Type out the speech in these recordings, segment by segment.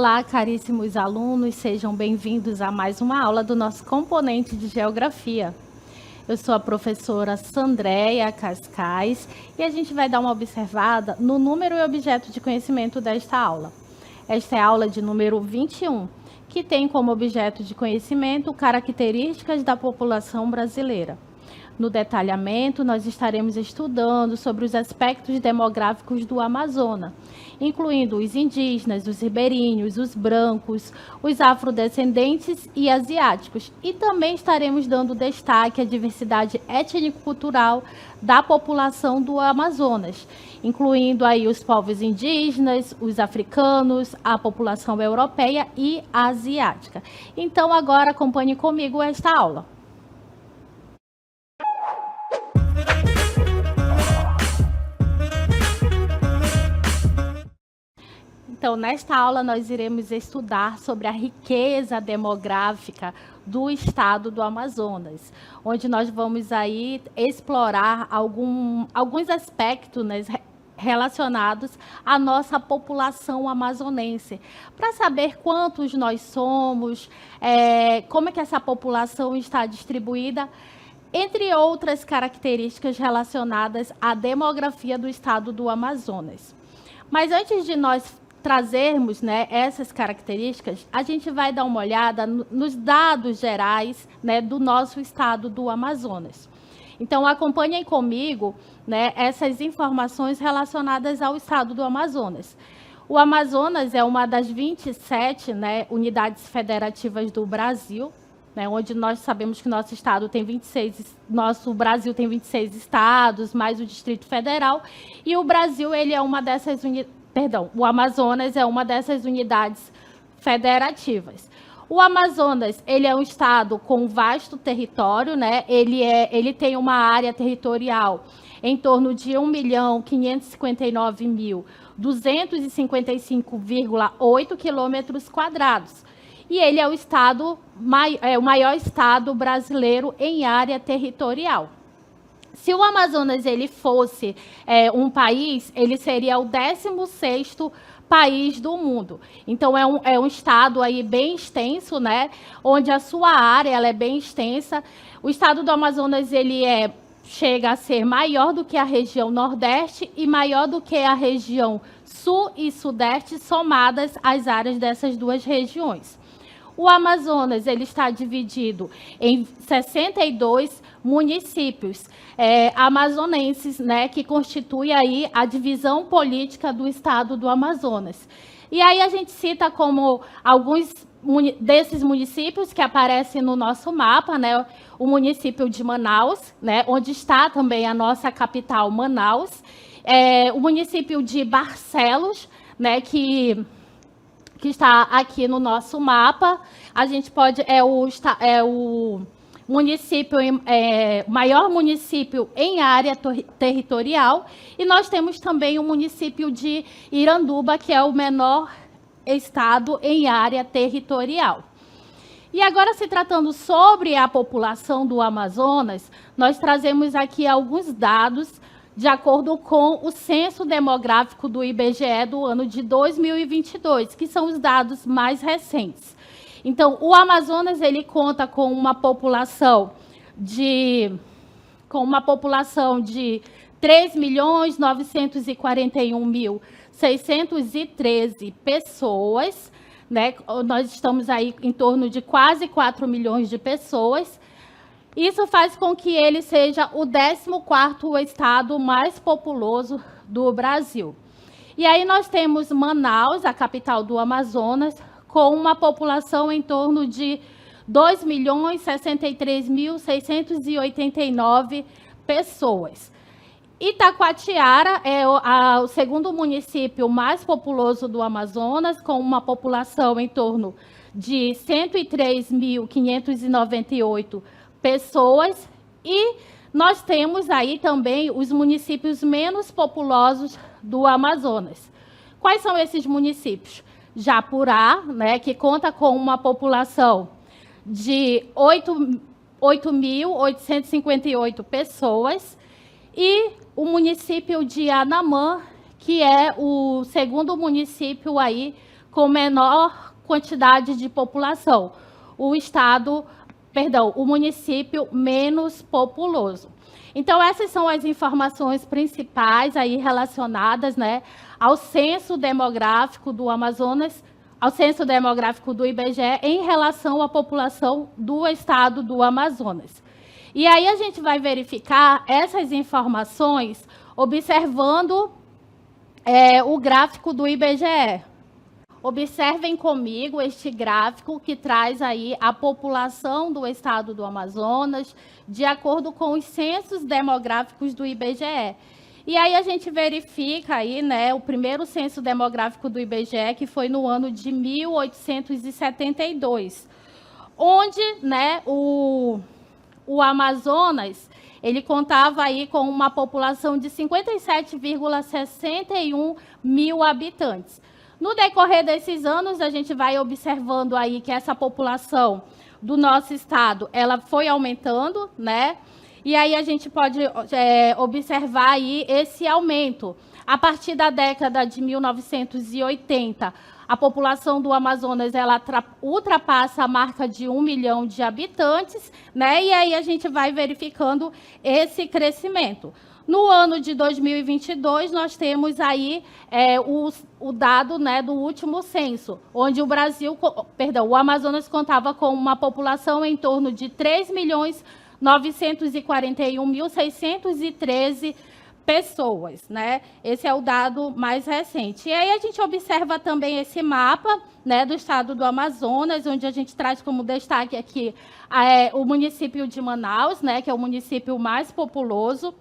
Olá, caríssimos alunos, sejam bem-vindos a mais uma aula do nosso componente de Geografia. Eu sou a professora Sandréia Cascais e a gente vai dar uma observada no número e objeto de conhecimento desta aula. Esta é a aula de número 21, que tem como objeto de conhecimento características da população brasileira. No detalhamento, nós estaremos estudando sobre os aspectos demográficos do Amazonas, incluindo os indígenas, os ribeirinhos, os brancos, os afrodescendentes e asiáticos. E também estaremos dando destaque à diversidade étnico-cultural da população do Amazonas, incluindo aí os povos indígenas, os africanos, a população europeia e asiática. Então, agora acompanhe comigo esta aula. Então, nesta aula, nós iremos estudar sobre a riqueza demográfica do estado do Amazonas, onde nós vamos aí explorar alguns aspectos, né, relacionados à nossa população amazonense, para saber quantos nós somos, como é que essa população está distribuída, entre outras características relacionadas à demografia do estado do Amazonas. Mas antes de nós trazermos, né, essas características, a gente vai dar uma olhada nos dados gerais, né, do nosso estado do Amazonas. Então, acompanhem comigo, né, essas informações relacionadas ao estado do Amazonas. O Amazonas é uma das 27, né, unidades federativas do Brasil, né, onde nós sabemos que nosso estado tem 26, nosso Brasil tem 26 estados, mais o Distrito Federal, e o Brasil ele é uma dessas o Amazonas é uma dessas unidades federativas. O Amazonas, ele é um estado com vasto território, né? Ele tem uma área territorial em torno de 1.559.255,8 quilômetros quadrados. E ele é o maior estado brasileiro em área territorial. Se o Amazonas ele fosse um país, ele seria o 16º país do mundo. Então, é um estado aí bem extenso, né? Onde a sua área ela é bem extensa. O estado do Amazonas ele chega a ser maior do que a região Nordeste e maior do que a região Sul e Sudeste, somadas as áreas dessas duas regiões. O Amazonas ele está dividido em 62 municípios amazonenses, né, que constitui aí a divisão política do estado do Amazonas. E aí a gente cita como alguns desses municípios que aparecem no nosso mapa, né, o município de Manaus, né, onde está também a nossa capital, Manaus, o município de Barcelos, né, que está aqui no nosso mapa. A gente pode o município maior município em área territorial, e nós temos também o município de Iranduba, que é o menor estado em área territorial. E agora, se tratando sobre a população do Amazonas, nós trazemos aqui alguns dados de acordo com o censo demográfico do IBGE do ano de 2022, que são os dados mais recentes. Então, o Amazonas ele conta com uma população de 3.941.613 pessoas, né? Nós estamos aí em torno de quase 4 milhões de pessoas. Isso faz com que ele seja o 14º estado mais populoso do Brasil. E aí nós temos Manaus, a capital do Amazonas, com uma população em torno de 2.063.689 pessoas. Itacoatiara é o segundo município mais populoso do Amazonas, com uma população em torno de 103.598 pessoas, e nós temos aí também os municípios menos populosos do Amazonas. Quais são esses municípios? Japurá, né, que conta com uma população de 8.858 pessoas, e o município de Anamã, que é o segundo município aí com menor quantidade de população. O município menos populoso. Então, essas são as informações principais aí relacionadas, né, ao censo demográfico do Amazonas, ao censo demográfico do IBGE em relação à população do estado do Amazonas. E aí a gente vai verificar essas informações observando o gráfico do IBGE. Observem comigo este gráfico que traz aí a população do estado do Amazonas de acordo com os censos demográficos do IBGE. E aí a gente verifica aí, né, o primeiro censo demográfico do IBGE, que foi no ano de 1872, onde, né, o Amazonas, ele contava aí com uma população de 57,61 mil habitantes. No decorrer desses anos, a gente vai observando aí que essa população do nosso estado, ela foi aumentando, né? E aí a gente pode observar aí esse aumento. A partir da década de 1980, a população do Amazonas, ela ultrapassa a marca de 1 milhão de habitantes, né? E aí a gente vai verificando esse crescimento. No ano de 2022, nós temos aí o dado, né, do último censo, onde o Amazonas contava com uma população em torno de 3.941.613 pessoas, né? Esse é o dado mais recente. E aí a gente observa também esse mapa, né, do estado do Amazonas, onde a gente traz como destaque aqui o município de Manaus, né, que é o município mais populoso.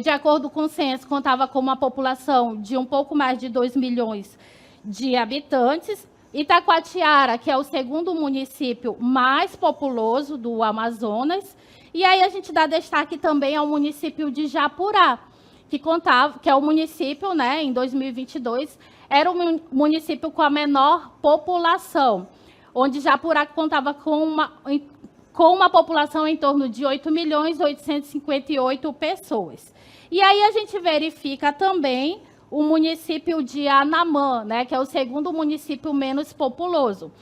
De acordo com o censo, contava com uma população de um pouco mais de 2 milhões de habitantes. Itacoatiara, que é o segundo município mais populoso do Amazonas. E aí a gente dá destaque também ao município de Japurá, que é o município, né, em 2022, era o município com a menor população, onde Japurá contava com uma população em torno de 8.858.000 pessoas. E aí a gente verifica também o município de Anamã, né, que é o segundo município menos populoso,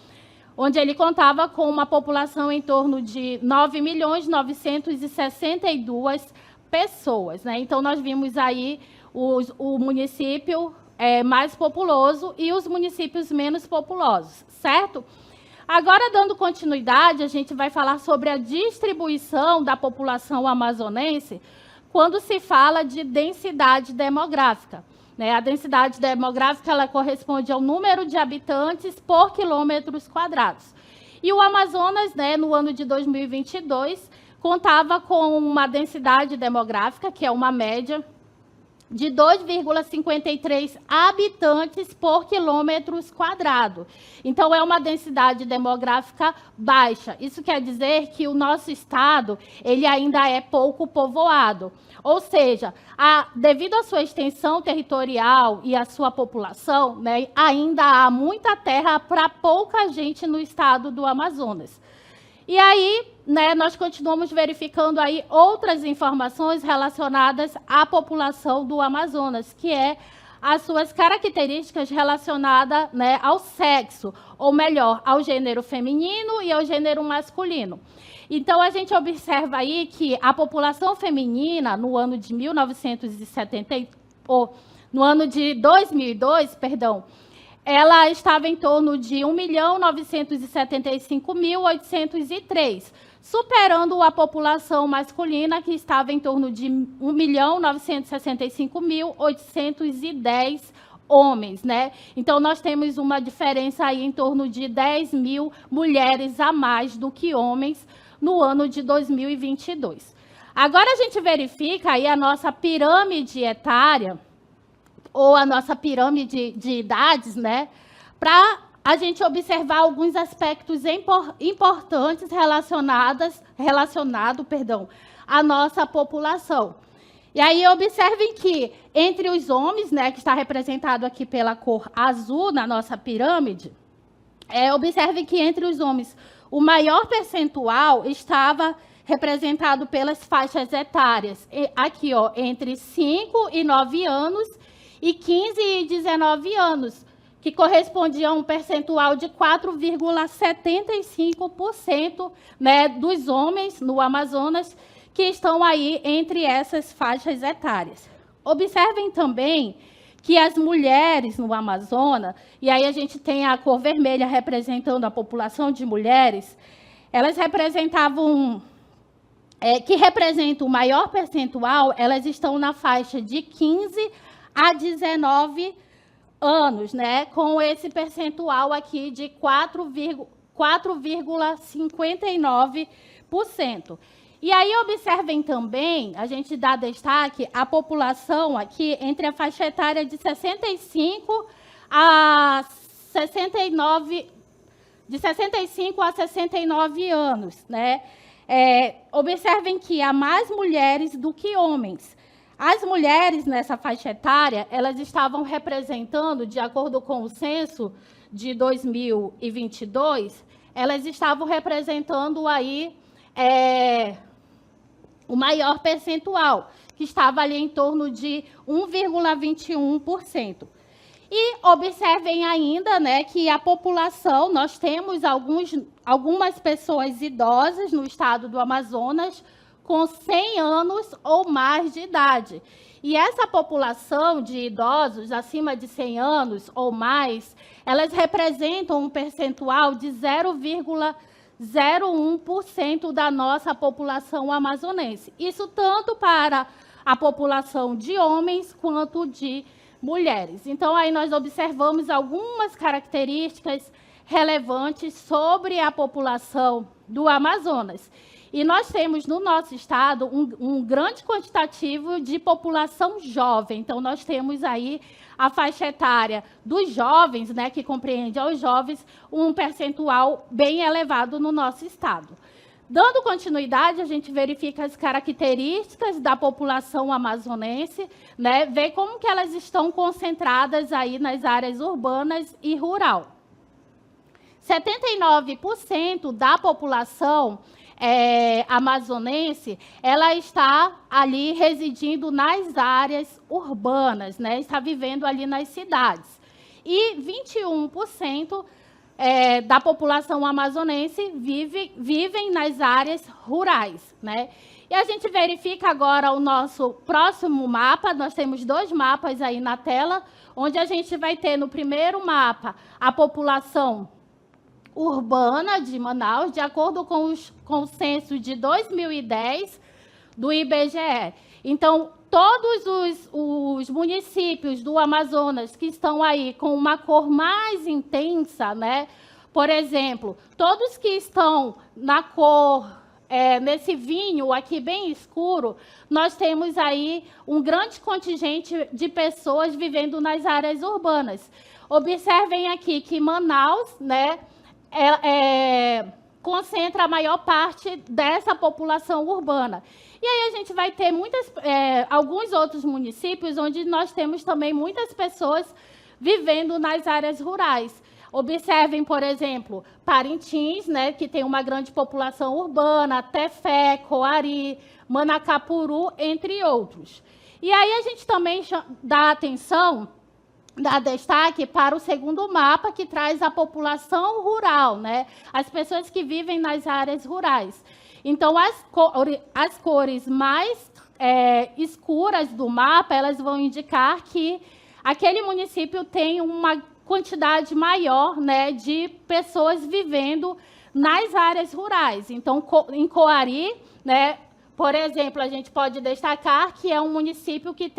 onde ele contava com uma população em torno de 9.962.000 pessoas, né? Então, nós vimos aí o município mais populoso e os municípios menos populosos, certo? Agora, dando continuidade, a gente vai falar sobre a distribuição da população amazonense quando se fala de densidade demográfica. A densidade demográfica ela corresponde ao número de habitantes por quilômetros quadrados. E o Amazonas, né, no ano de 2022, contava com uma densidade demográfica, que é uma média, de 2,53 habitantes por quilômetros quadrados. Então, é uma densidade demográfica baixa. Isso quer dizer que o nosso estado ele ainda é pouco povoado. Ou seja, devido à sua extensão territorial e à sua população, né, ainda há muita terra para pouca gente no estado do Amazonas. E aí, né, nós continuamos verificando aí outras informações relacionadas à população do Amazonas, que é as suas características relacionadas, né, ao sexo, ou melhor, ao gênero feminino e ao gênero masculino. Então, a gente observa aí que a população feminina, no ano de 2002, ela estava em torno de 1.975.803, superando a população masculina, que estava em torno de 1.965.810 homens, né? Então, nós temos uma diferença aí em torno de 10.000 mulheres a mais do que homens no ano de 2022. Agora, a gente verifica aí a nossa pirâmide etária, ou a nossa pirâmide de idades, né, para a gente observar alguns aspectos importantes relacionados à nossa população. E aí, observem que, entre os homens, né, que está representado aqui pela cor azul na nossa pirâmide, observem que, entre os homens, o maior percentual estava representado pelas faixas etárias, aqui, entre 5 e 9 anos, e 15 e 19 anos, que correspondia a um percentual de 4,75%, né, dos homens no Amazonas que estão aí entre essas faixas etárias. Observem também que as mulheres no Amazonas, e aí a gente tem a cor vermelha representando a população de mulheres, elas representavam, que representam o maior percentual, elas estão na faixa de 15 a 19 anos, né, com esse percentual aqui de 4,59%. E aí, observem também, a gente dá destaque à população aqui entre a faixa etária de 65 a 69, de 65 a 69 anos, né? Observem que há mais mulheres do que homens. As mulheres nessa faixa etária, elas estavam representando, de acordo com o censo de 2022, elas estavam representando aí o maior percentual, que estava ali em torno de 1,21%. E observem ainda, né, que a população, nós temos algumas pessoas idosas no estado do Amazonas com 100 anos ou mais de idade. E essa população de idosos acima de 100 anos ou mais, elas representam um percentual de 0,01% da nossa população amazonense. Isso tanto para a população de homens quanto de mulheres. Então, aí nós observamos algumas características relevantes sobre a população do Amazonas. E nós temos no nosso estado um grande quantitativo de população jovem. Então, nós temos aí a faixa etária dos jovens, né, que compreende aos jovens, um percentual bem elevado no nosso estado. Dando continuidade, a gente verifica as características da população amazonense, né, vê como que elas estão concentradas aí nas áreas urbanas e rural. 79% da população amazonense, ela está ali residindo nas áreas urbanas, né? Está vivendo ali nas cidades. E 21% da população amazonense vivem nas áreas rurais, né? E a gente verifica agora o nosso próximo mapa. Nós temos 2 mapas aí na tela, onde a gente vai ter no primeiro mapa a população urbana de Manaus, de acordo com o censo de 2010 do IBGE. Então, todos os municípios do Amazonas que estão aí com uma cor mais intensa, né? Por exemplo, todos que estão na cor, nesse vinho aqui bem escuro, nós temos aí um grande contingente de pessoas vivendo nas áreas urbanas. Observem aqui que Manaus, né, concentra a maior parte dessa população urbana. E aí a gente vai ter alguns outros municípios onde nós temos também muitas pessoas vivendo nas áreas rurais. Observem, por exemplo, Parintins, né, que tem uma grande população urbana, Tefé, Coari, Manacapuru, entre outros. E aí a gente também dá destaque para o segundo mapa, que traz a população rural, né? As pessoas que vivem nas áreas rurais. Então, as cores mais escuras do mapa, elas vão indicar que aquele município tem uma quantidade maior, né, de pessoas vivendo nas áreas rurais. Então, em Coari, né, por exemplo, a gente pode destacar que é um município que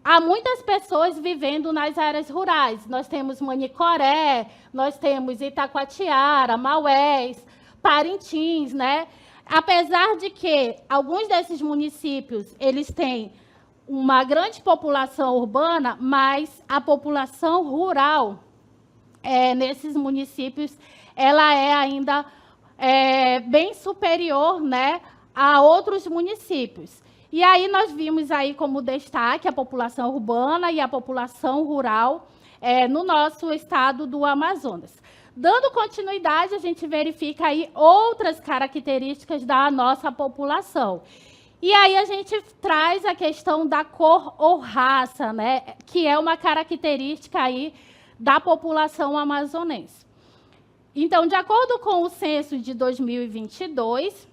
há muitas pessoas vivendo nas áreas rurais. Nós temos Manicoré, nós temos Itacoatiara, Maués, Parintins, né? Apesar de que alguns desses municípios, eles têm uma grande população urbana, mas a população rural nesses municípios, ela é ainda bem superior, né, a outros municípios. E aí nós vimos aí como destaque a população urbana e a população rural no nosso estado do Amazonas. Dando continuidade, a gente verifica aí outras características da nossa população. E aí a gente traz a questão da cor ou raça, né, que é uma característica aí da população amazonense. Então, de acordo com o censo de 2022,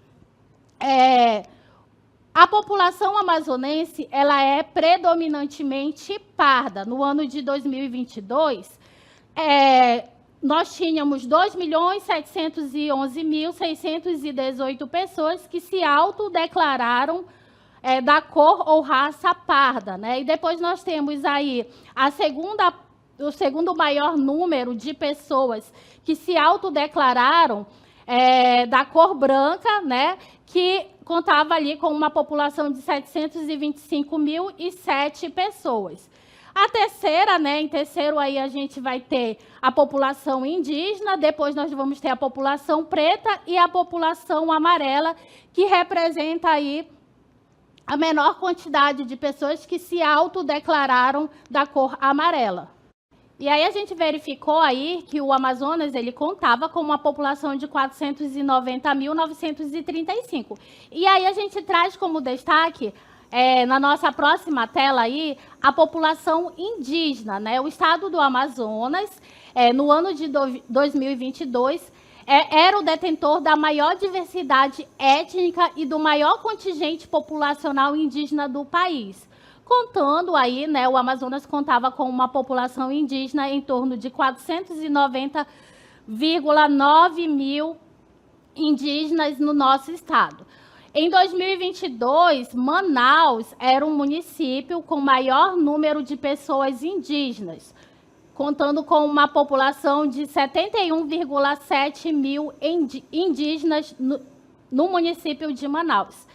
a população amazonense ela é predominantemente parda. No ano de 2022, nós tínhamos 2.711.618 pessoas que se autodeclararam da cor ou raça parda, né? E depois nós temos aí o segundo maior número de pessoas que se autodeclararam da cor branca, né? Que contava ali com uma população de 725.007 pessoas. A terceira, né, em terceiro aí a gente vai ter a população indígena, depois nós vamos ter a população preta e a população amarela, que representa aí a menor quantidade de pessoas que se autodeclararam da cor amarela. E aí a gente verificou aí que o Amazonas ele contava com uma população de 490.935. E aí a gente traz como destaque na nossa próxima tela aí, a população indígena, né? O estado do Amazonas, no ano de 2022, era o detentor da maior diversidade étnica e do maior contingente populacional indígena do país. Contando aí, né, o Amazonas contava com uma população indígena em torno de 490,9 mil indígenas no nosso estado. Em 2022, Manaus era um município com maior número de pessoas indígenas, contando com uma população de 71,7 mil indígenas no município de Manaus.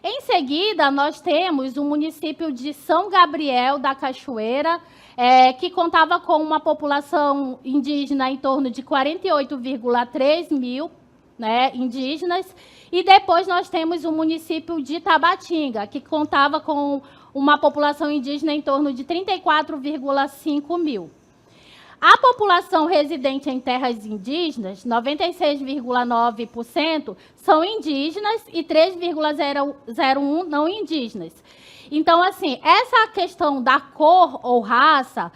Em seguida, nós temos o município de São Gabriel da Cachoeira, que contava com uma população indígena em torno de 48,3 mil, né, indígenas. E depois nós temos o município de Tabatinga, que contava com uma população indígena em torno de 34,5 mil. A população residente em terras indígenas, 96,9%, são indígenas e 3,01% não indígenas. Então, assim, essa questão da cor ou raça,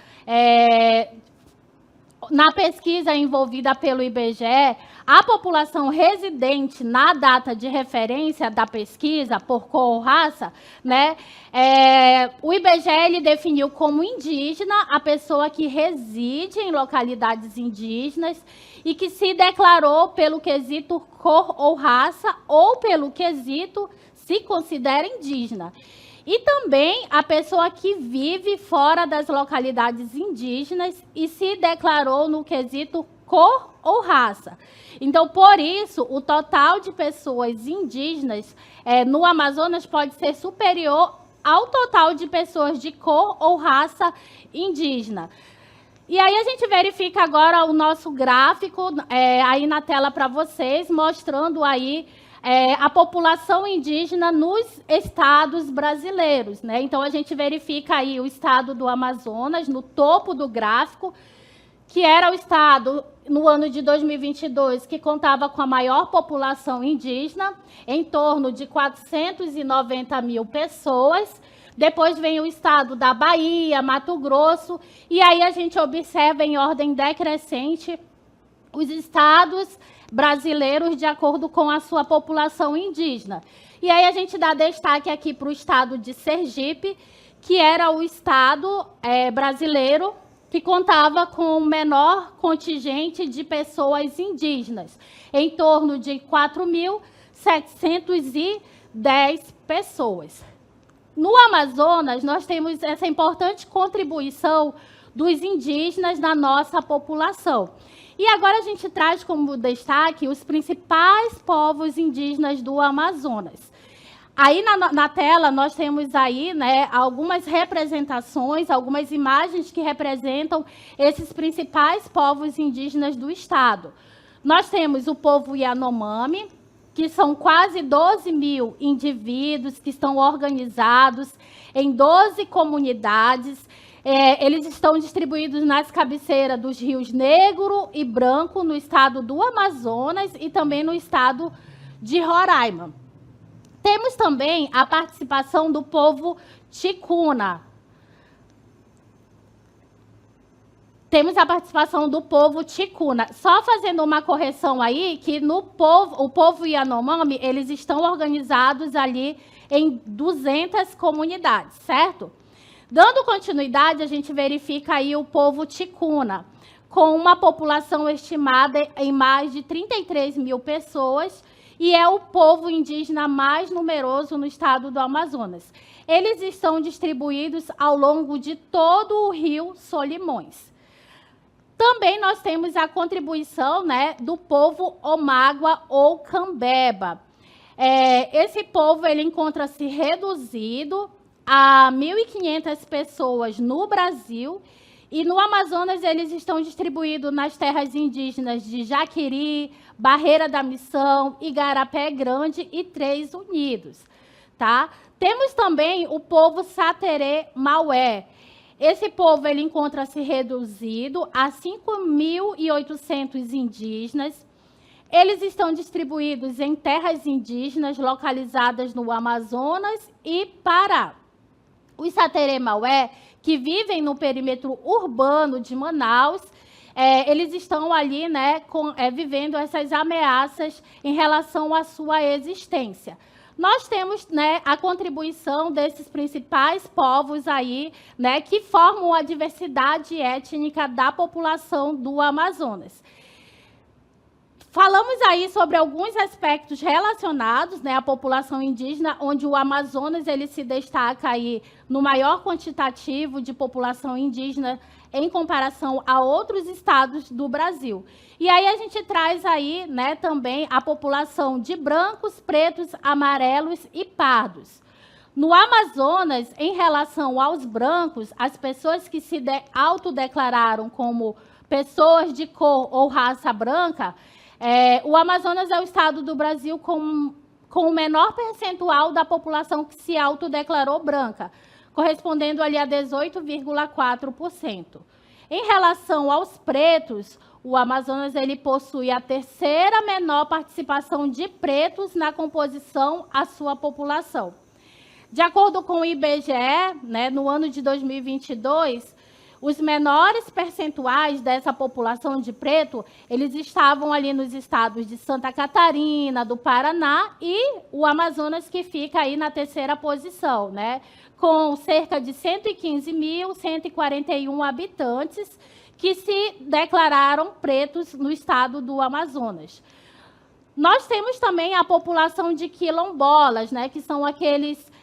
na pesquisa envolvida pelo IBGE, a população residente na data de referência da pesquisa por cor ou raça, né, o IBGE ele definiu como indígena a pessoa que reside em localidades indígenas e que se declarou pelo quesito cor ou raça ou pelo quesito se considera indígena. E também a pessoa que vive fora das localidades indígenas e se declarou no quesito cor ou raça. Então, por isso, o total de pessoas indígenas no Amazonas pode ser superior ao total de pessoas de cor ou raça indígena. E aí a gente verifica agora o nosso gráfico aí na tela para vocês, mostrando aí a população indígena nos estados brasileiros, né? Então, a gente verifica aí o estado do Amazonas, no topo do gráfico, que era o estado, no ano de 2022, que contava com a maior população indígena, em torno de 490 mil pessoas. Depois vem o estado da Bahia, Mato Grosso, e aí a gente observa em ordem decrescente os estados brasileiros de acordo com a sua população indígena. E aí a gente dá destaque aqui para o estado de Sergipe, que era o estado brasileiro que contava com o menor contingente de pessoas indígenas, em torno de 4.710 pessoas. No Amazonas, nós temos essa importante contribuição dos indígenas na nossa população. E agora a gente traz como destaque os principais povos indígenas do Amazonas. Aí na tela nós temos aí, né, algumas representações, algumas imagens que representam esses principais povos indígenas do estado. Nós temos o povo Yanomami, que são quase 12 mil indivíduos que estão organizados em 12 comunidades. Eles estão distribuídos nas cabeceiras dos rios Negro e Branco, no estado do Amazonas e também no estado de Roraima. Temos também a participação do povo ticuna. Temos a participação do povo ticuna. Só fazendo uma correção aí, que no povo, o povo Yanomami, eles estão organizados ali em 200 comunidades, certo? Dando continuidade, a gente verifica aí o povo ticuna, com uma população estimada em mais de 33 mil pessoas, e é o povo indígena mais numeroso no estado do Amazonas. Eles estão distribuídos ao longo de todo o rio Solimões. Também nós temos a contribuição, né, do povo Omágua ou Cambeba. Esse povo ele encontra-se reduzido a 1.500 pessoas no Brasil, e no Amazonas eles estão distribuídos nas terras indígenas de Jaquiri, Barreira da Missão, Igarapé Grande e Três Unidos. Tá? Temos também o povo Saterê Maué. Esse povo ele encontra-se reduzido a 5.800 indígenas. Eles estão distribuídos em terras indígenas localizadas no Amazonas e Pará. Os Saterê Maué, que vivem no perímetro urbano de Manaus, eles estão ali, né, vivendo essas ameaças em relação à sua existência. Nós temos, né, a contribuição desses principais povos aí, né, que formam a diversidade étnica da população do Amazonas. Falamos aí sobre alguns aspectos relacionados, né, à população indígena, onde o Amazonas ele se destaca aí no maior quantitativo de população indígena em comparação a outros estados do Brasil. E aí a gente traz aí, né, também a população de brancos, pretos, amarelos e pardos. No Amazonas, em relação aos brancos, as pessoas que se autodeclararam como pessoas de cor ou raça branca, o Amazonas é o estado do Brasil com o menor percentual da população que se autodeclarou branca, correspondendo ali a 18,4%. Em relação aos pretos, o Amazonas ele possui a terceira menor participação de pretos na composição à sua população. De acordo com o IBGE, né, no ano de 2022, os menores percentuais dessa população de preto, eles estavam ali nos estados de Santa Catarina, do Paraná e o Amazonas, que fica aí na terceira posição, né? Com cerca de 115.141 habitantes que se declararam pretos no estado do Amazonas. Nós temos também a população de quilombolas, né? Que são aqueles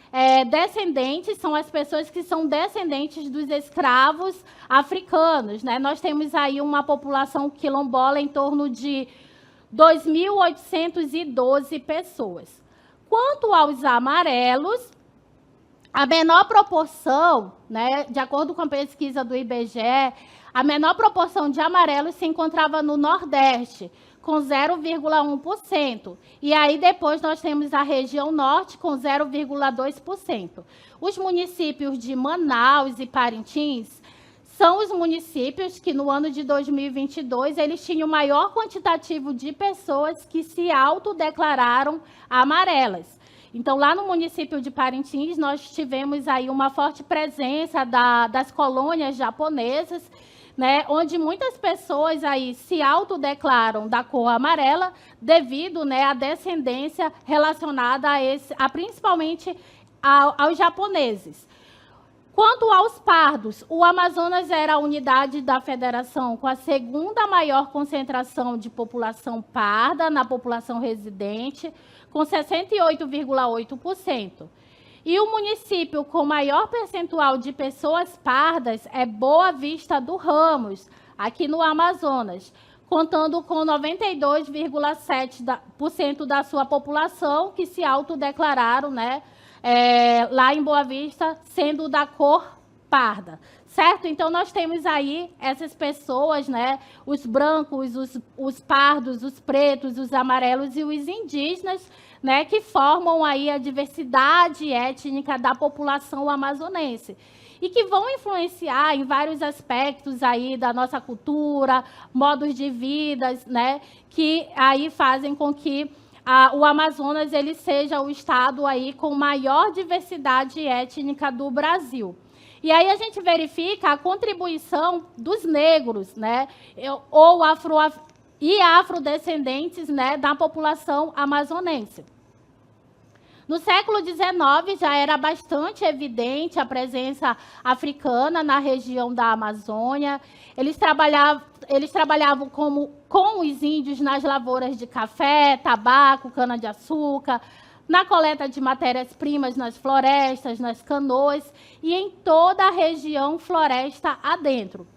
descendentes, são as pessoas que são descendentes dos escravos africanos, né? Nós temos aí uma população quilombola em torno de 2.812 pessoas. Quanto aos amarelos, a menor proporção, né, de acordo com a pesquisa do IBGE, a menor proporção de amarelos se encontrava no Nordeste, com 0,1%. E aí depois nós temos a região norte com 0,2%. Os municípios de Manaus e Parintins são os municípios que no ano de 2022 eles tinham o maior quantitativo de pessoas que se autodeclararam amarelas. Então, lá no município de Parintins, nós tivemos aí uma forte presença das colônias japonesas, né, onde muitas pessoas aí se autodeclaram da cor amarela devido, né, à descendência relacionada principalmente aos japoneses. Quanto aos pardos, o Amazonas era a unidade da federação com a segunda maior concentração de população parda na população residente, com 68,8%. E o município com maior percentual de pessoas pardas é Boa Vista do Ramos, aqui no Amazonas, contando com 92,7% da sua população que se autodeclararam, né, lá em Boa Vista, sendo da cor parda, certo? Então, nós temos aí essas pessoas, né, os brancos, os pardos, os pretos, os amarelos e os indígenas, né, que formam aí a diversidade étnica da população amazonense e que vão influenciar em vários aspectos aí da nossa cultura, modos de vida, né, que aí fazem com que o Amazonas ele seja o estado aí com maior diversidade étnica do Brasil. E aí a gente verifica a contribuição dos negros, né, ou afrodescendentes, né, da população amazonense. No século XIX, já era bastante evidente a presença africana na região da Amazônia. Eles trabalhavam com os índios nas lavouras de café, tabaco, cana-de-açúcar, na coleta de matérias-primas nas florestas, nas canoas e em toda a região floresta adentro.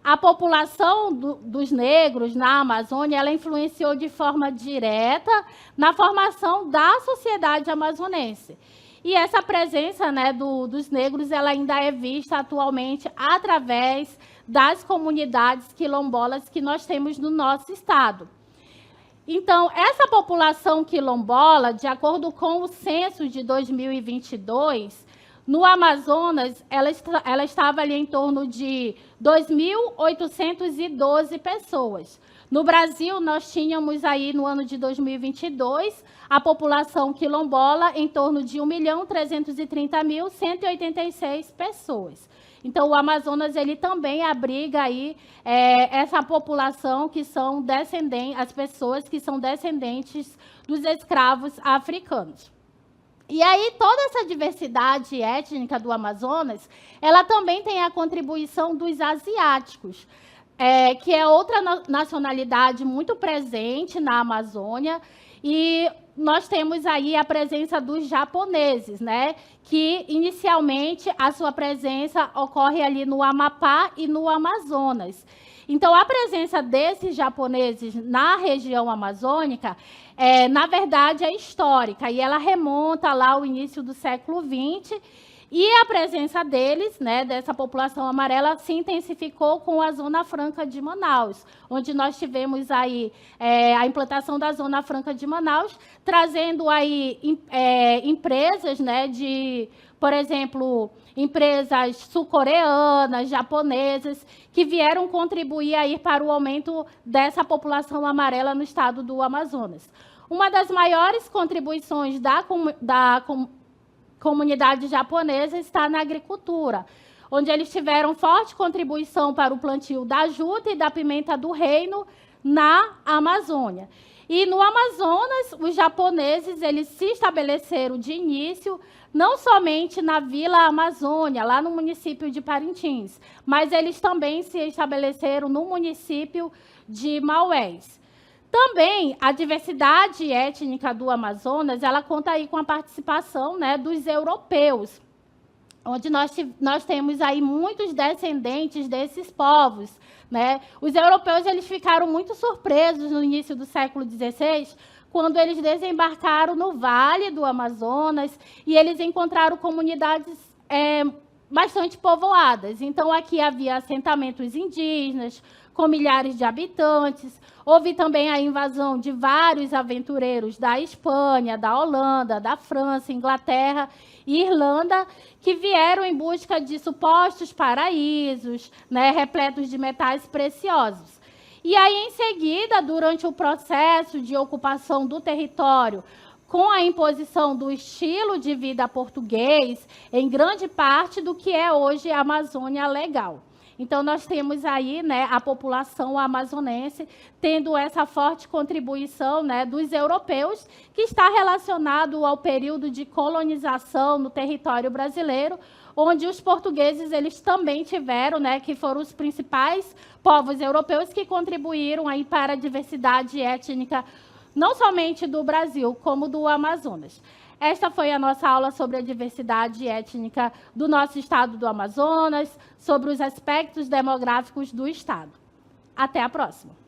A população dos negros na Amazônia, ela influenciou de forma direta na formação da sociedade amazonense. E essa presença, né, dos negros, ela ainda é vista atualmente através das comunidades quilombolas que nós temos no nosso estado. Então, essa população quilombola, de acordo com o censo de 2022, no Amazonas, ela estava ali em torno de 2.812 pessoas. No Brasil, nós tínhamos aí, no ano de 2022, a população quilombola em torno de 1.330.186 pessoas. Então, o Amazonas ele também abriga aí essa população que são descendentes, as pessoas que são descendentes dos escravos africanos. E aí, toda essa diversidade étnica do Amazonas, ela também tem a contribuição dos asiáticos, que é outra nacionalidade muito presente na Amazônia, e nós temos aí a presença dos japoneses, né? Que inicialmente a sua presença ocorre ali no Amapá e no Amazonas. Então, a presença desses japoneses na região amazônica, na verdade, é histórica, e ela remonta lá ao início do século XX, e a presença deles, né, dessa população amarela, se intensificou com a Zona Franca de Manaus, onde nós tivemos aí a implantação da Zona Franca de Manaus, trazendo aí empresas, né, por exemplo, empresas sul-coreanas, japonesas, que vieram contribuir aí para o aumento dessa população amarela no estado do Amazonas. Uma das maiores contribuições da comunidade japonesa está na agricultura, onde eles tiveram forte contribuição para o plantio da juta e da pimenta do reino na Amazônia. E no Amazonas, os japoneses eles se estabeleceram de início não somente na Vila Amazônia, lá no município de Parintins, mas eles também se estabeleceram no município de Maués. Também a diversidade étnica do Amazonas, ela conta aí com a participação, né, dos europeus, onde nós temos aí muitos descendentes desses povos, né? Os europeus eles ficaram muito surpresos no início do século XVI, quando eles desembarcaram no Vale do Amazonas e eles encontraram comunidades bastante povoadas. Então, aqui havia assentamentos indígenas, com milhares de habitantes. Houve também a invasão de vários aventureiros da Espanha, da Holanda, da França, Inglaterra e Irlanda, que vieram em busca de supostos paraísos, né, repletos de metais preciosos. E aí, em seguida, durante o processo de ocupação do território, com a imposição do estilo de vida português, em grande parte do que é hoje a Amazônia Legal. Então, nós temos aí, né, a população amazonense tendo essa forte contribuição, né, dos europeus, que está relacionado ao período de colonização no território brasileiro, onde os portugueses eles também tiveram, né, que foram os principais povos europeus que contribuíram aí para a diversidade étnica, não somente do Brasil, como do Amazonas. Esta foi a nossa aula sobre a diversidade étnica do nosso estado do Amazonas, sobre os aspectos demográficos do estado. Até a próxima!